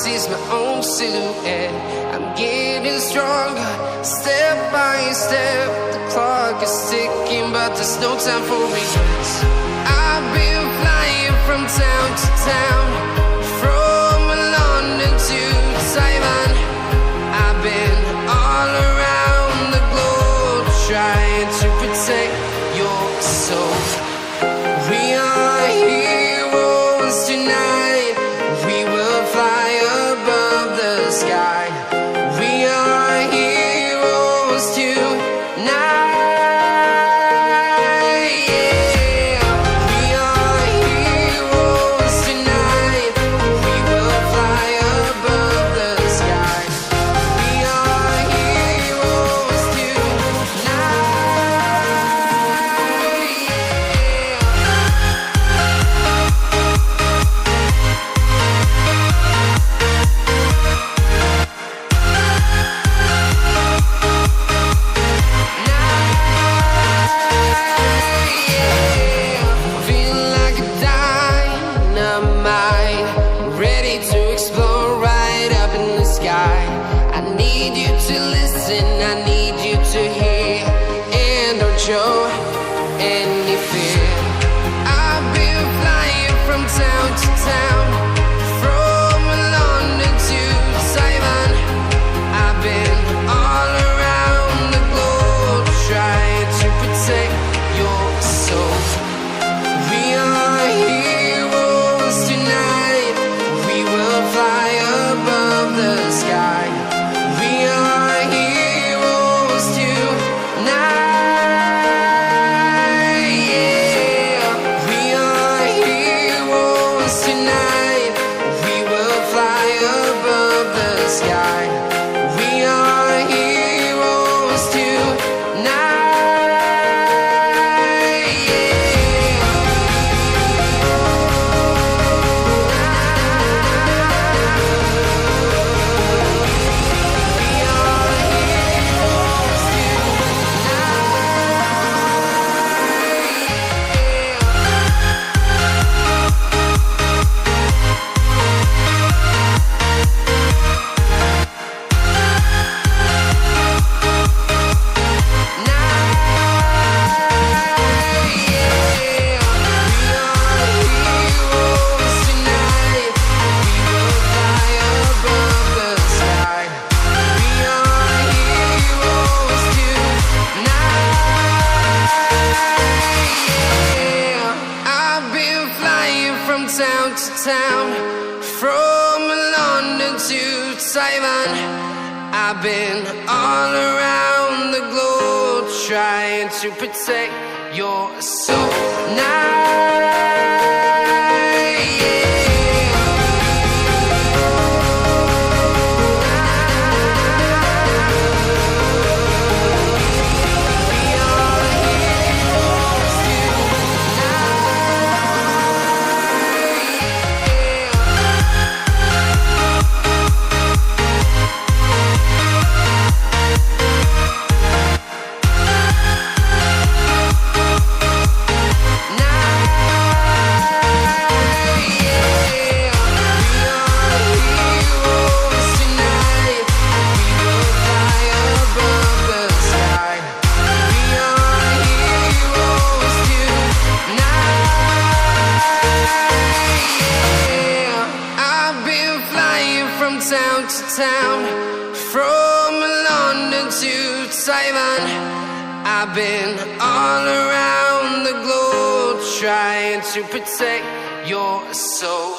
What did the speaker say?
sees my own silhouette. I'm getting stronger, step by step. The clock is ticking, but there's no time for regrets. I've been flying from town to town, from London to Taiwan. I've been all around the globe, trying to protect your soul. We are heroes tonight. We will fly above the sky. We are heroes tonight. I need you to listen, I need you to hear, and don't show any fear. I've been flying from town to town, from London to Taiwan. I've been all around the globe, trying to protect your soul. We are heroes tonight. We will fly above the sky. We are heroes tonight. Yeah, we are heroes tonight. We will fly above the sky. We are heroes tonight. Town to town, from London to Taiwan. I've been all around the globe, trying to protect your soul now. Town to town, from London to Taiwan. I've been all around the globe, trying to protect your soul.